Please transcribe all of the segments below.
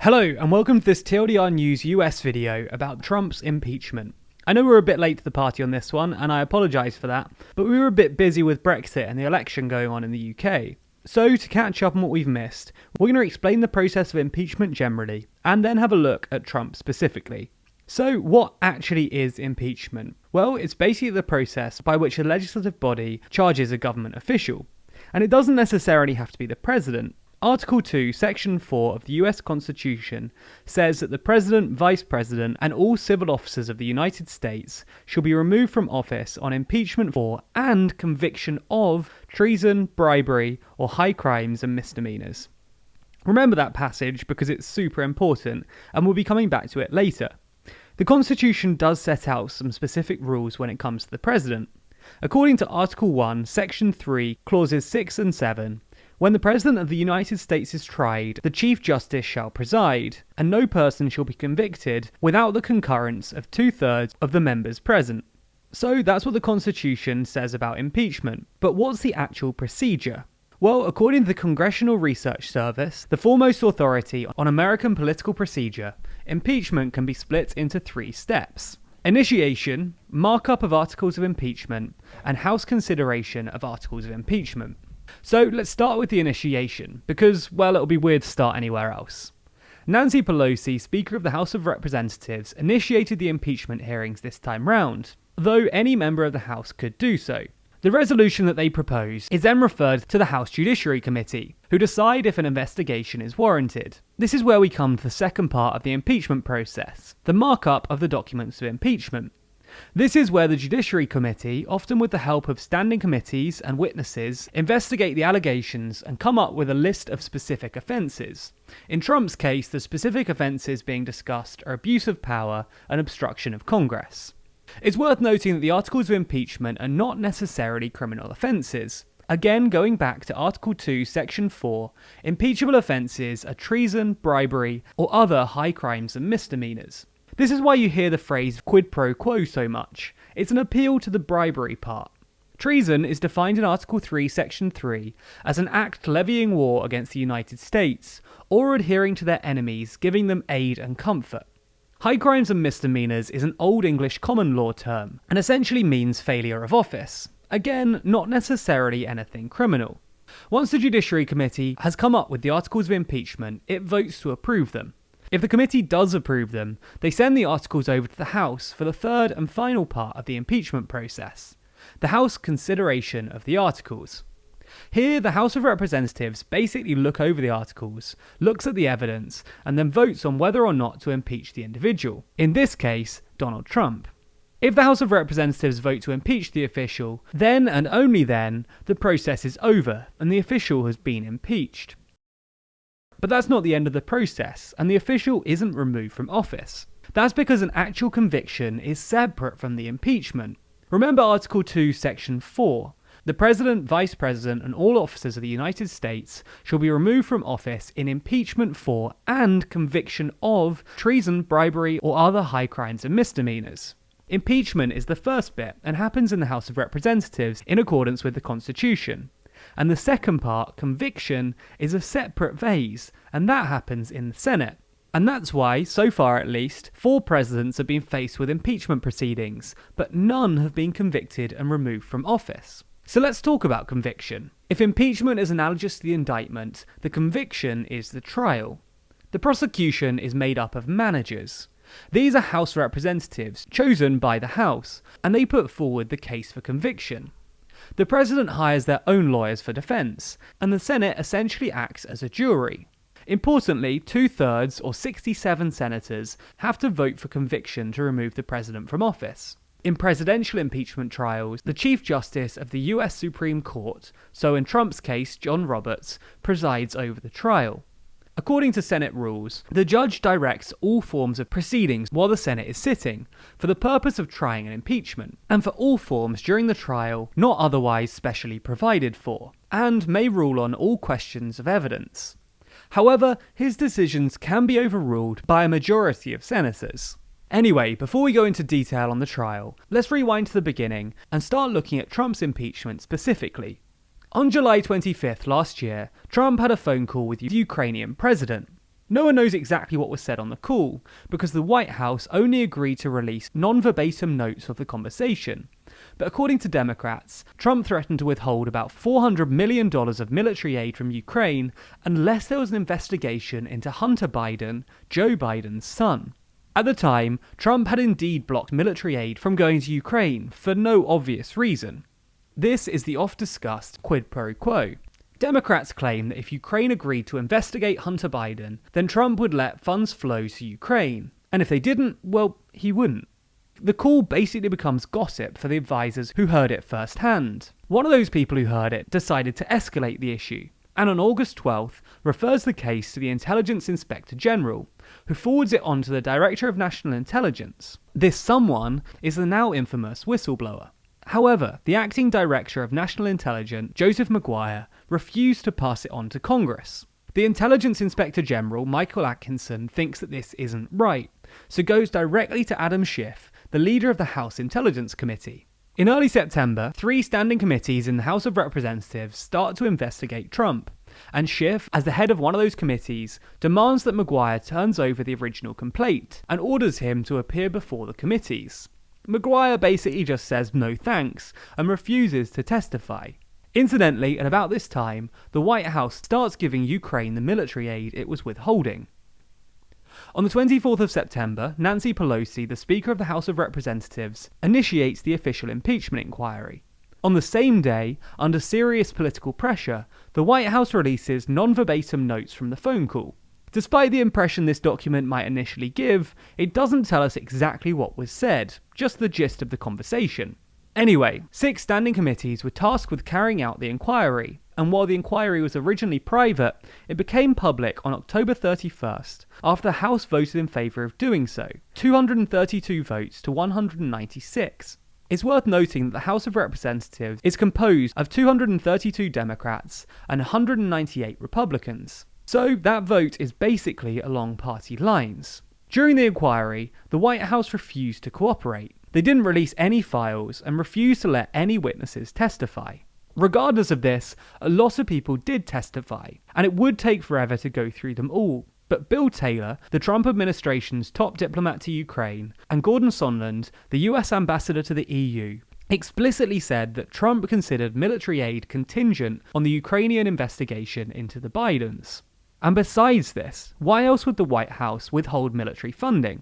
Hello and welcome to this TLDR News US video about Trump's impeachment. I know we're a bit late to the party on this one and I apologise for that, but we were a bit busy with Brexit and the election going on in the UK. So to catch up on what we've missed, we're going to explain the process of impeachment generally and then have a look at Trump specifically. So what actually is impeachment? Well, it's basically the process by which a legislative body charges a government official. And it doesn't necessarily have to be the president. Article 2, Section 4 of the US Constitution says that the President, Vice President, and all civil officers of the United States shall be removed from office on impeachment for and conviction of treason, bribery, or high crimes and misdemeanors. Remember that passage because it's super important, and we'll be coming back to it later. The Constitution does set out some specific rules when it comes to the President. According to Article 1, Section 3, Clauses 6 and 7, when the President of the United States is tried, the Chief Justice shall preside, and no person shall be convicted without the concurrence of 2/3 of the members present. So that's what the Constitution says about impeachment. But what's the actual procedure? Well, according to the Congressional Research Service, the foremost authority on American political procedure, impeachment can be split into 3 steps: initiation, markup of articles of impeachment, and House consideration of articles of impeachment. So let's start with the initiation, because, well, it'll be weird to start anywhere else. Nancy Pelosi, Speaker of the House of Representatives, initiated the impeachment hearings this time round, though any member of the House could do so. The resolution that they propose is then referred to the House Judiciary Committee, who decide if an investigation is warranted. This is where we come to the second part of the impeachment process, the markup of the documents of impeachment. This is where the Judiciary Committee, often with the help of standing committees and witnesses, investigate the allegations and come up with a list of specific offences. In Trump's case, the specific offences being discussed are abuse of power and obstruction of Congress. It's worth noting that the articles of impeachment are not necessarily criminal offences. Again, going back to Article 2, Section 4, impeachable offences are treason, bribery, or other high crimes and misdemeanours. This is why you hear the phrase quid pro quo so much. It's an appeal to the bribery part. Treason is defined in Article 3, Section 3 as an act levying war against the United States or adhering to their enemies, giving them aid and comfort. High crimes and misdemeanours is an Old English common law term and essentially means failure of office. Again, not necessarily anything criminal. Once the Judiciary Committee has come up with the articles of impeachment, it votes to approve them. If the committee does approve them, they send the articles over to the House for the third and final part of the impeachment process, the House consideration of the articles. Here, the House of Representatives basically look over the articles, looks at the evidence, and then votes on whether or not to impeach the individual, in this case, Donald Trump. If the House of Representatives vote to impeach the official, then and only then, the process is over and the official has been impeached. But that's not the end of the process, and the official isn't removed from office. That's because an actual conviction is separate from the impeachment. Remember Article 2, Section 4. The President, Vice President, and all officers of the United States shall be removed from office in impeachment for and conviction of treason, bribery, or other high crimes and misdemeanours. Impeachment is the first bit and happens in the House of Representatives in accordance with the Constitution. And the second part, conviction, is a separate phase, and that happens in the Senate. And that's why, so far at least, 4 presidents have been faced with impeachment proceedings, but none have been convicted and removed from office. So let's talk about conviction. If impeachment is analogous to the indictment, the conviction is the trial. The prosecution is made up of managers. These are House representatives chosen by the House, and they put forward the case for conviction. The President hires their own lawyers for defence, and the Senate essentially acts as a jury. Importantly, 2/3 or 67 senators have to vote for conviction to remove the President from office. In presidential impeachment trials, the Chief Justice of the US Supreme Court, so in Trump's case John Roberts, presides over the trial. According to Senate rules, the judge directs all forms of proceedings while the Senate is sitting, for the purpose of trying an impeachment, and for all forms during the trial not otherwise specially provided for, and may rule on all questions of evidence. However, his decisions can be overruled by a majority of senators. Anyway, before we go into detail on the trial, let's rewind to the beginning and start looking at Trump's impeachment specifically. On July 25th last year, Trump had a phone call with the Ukrainian president. No one knows exactly what was said on the call, because the White House only agreed to release non-verbatim notes of the conversation. But according to Democrats, Trump threatened to withhold about $400 million of military aid from Ukraine unless there was an investigation into Hunter Biden, Joe Biden's son. At the time, Trump had indeed blocked military aid from going to Ukraine for no obvious reason. This is the oft-discussed quid pro quo. Democrats claim that if Ukraine agreed to investigate Hunter Biden, then Trump would let funds flow to Ukraine. And if they didn't, well, he wouldn't. The call basically becomes gossip for the advisors who heard it firsthand. One of those people who heard it decided to escalate the issue, and on August 12th refers the case to the Intelligence Inspector General, who forwards it on to the Director of National Intelligence. This someone is the now infamous whistleblower. However, the acting Director of National Intelligence, Joseph Maguire, refused to pass it on to Congress. The Intelligence Inspector General, Michael Atkinson, thinks that this isn't right, so goes directly to Adam Schiff, the leader of the House Intelligence Committee. In early September, 3 standing committees in the House of Representatives start to investigate Trump, and Schiff, as the head of one of those committees, demands that Maguire turns over the original complaint and orders him to appear before the committees. Maguire basically just says no thanks and refuses to testify. Incidentally, at about this time, the White House starts giving Ukraine the military aid it was withholding. On the 24th of September, Nancy Pelosi, the Speaker of the House of Representatives, initiates the official impeachment inquiry. On the same day, under serious political pressure, the White House releases non-verbatim notes from the phone call. Despite the impression this document might initially give, it doesn't tell us exactly what was said, just the gist of the conversation. Anyway, 6 standing committees were tasked with carrying out the inquiry, and while the inquiry was originally private, it became public on October 31st, after the House voted in favour of doing so, 232 votes to 196. It's worth noting that the House of Representatives is composed of 232 Democrats and 198 Republicans. So that vote is basically along party lines. During the inquiry, the White House refused to cooperate. They didn't release any files and refused to let any witnesses testify. Regardless of this, a lot of people did testify, and it would take forever to go through them all. But Bill Taylor, the Trump administration's top diplomat to Ukraine, and Gordon Sondland, the US ambassador to the EU, explicitly said that Trump considered military aid contingent on the Ukrainian investigation into the Bidens. And besides this, why else would the White House withhold military funding?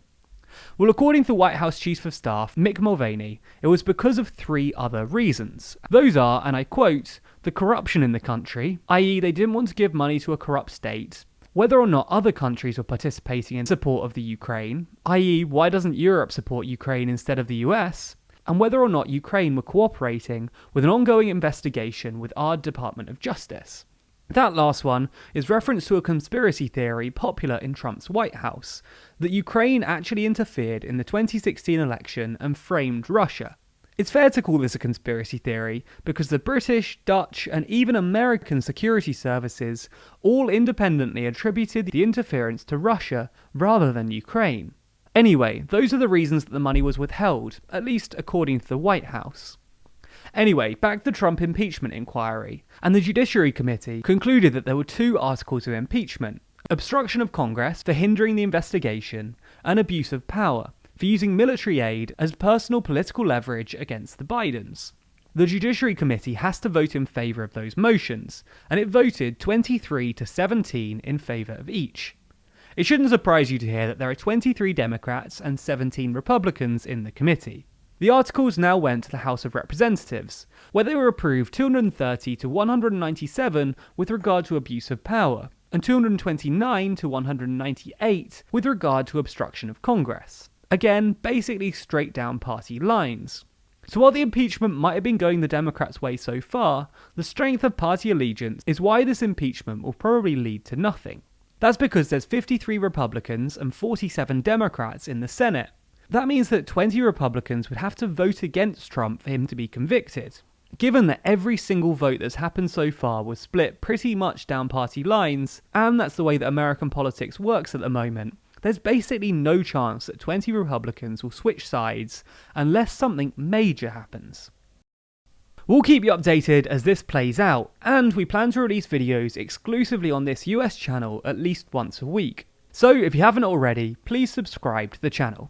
Well, according to White House Chief of Staff Mick Mulvaney, it was because of 3 other reasons. Those are, and I quote, the corruption in the country, i.e. they didn't want to give money to a corrupt state, whether or not other countries were participating in support of the Ukraine, i.e. why doesn't Europe support Ukraine instead of the US, and whether or not Ukraine were cooperating with an ongoing investigation with our Department of Justice. That last one is reference to a conspiracy theory popular in Trump's White House, that Ukraine actually interfered in the 2016 election and framed Russia. It's fair to call this a conspiracy theory because the British, Dutch, and even American security services all independently attributed the interference to Russia rather than Ukraine. Anyway, those are the reasons that the money was withheld, at least according to the White House. Anyway, back to the Trump impeachment inquiry, and the Judiciary Committee concluded that there were 2 articles of impeachment: obstruction of Congress for hindering the investigation, and abuse of power for using military aid as personal political leverage against the Bidens. The Judiciary Committee has to vote in favour of those motions, and it voted 23 to 17 in favour of each. It shouldn't surprise you to hear that there are 23 Democrats and 17 Republicans in the committee. The articles now went to the House of Representatives, where they were approved 230 to 197 with regard to abuse of power, and 229 to 198 with regard to obstruction of Congress. Again, basically straight down party lines. So while the impeachment might have been going the Democrats' way so far, the strength of party allegiance is why this impeachment will probably lead to nothing. That's because there's 53 Republicans and 47 Democrats in the Senate. That means that 20 Republicans would have to vote against Trump for him to be convicted. Given that every single vote that's happened so far was split pretty much down party lines, and that's the way that American politics works at the moment, there's basically no chance that 20 Republicans will switch sides unless something major happens. We'll keep you updated as this plays out, and we plan to release videos exclusively on this US channel at least once a week. So if you haven't already, please subscribe to the channel.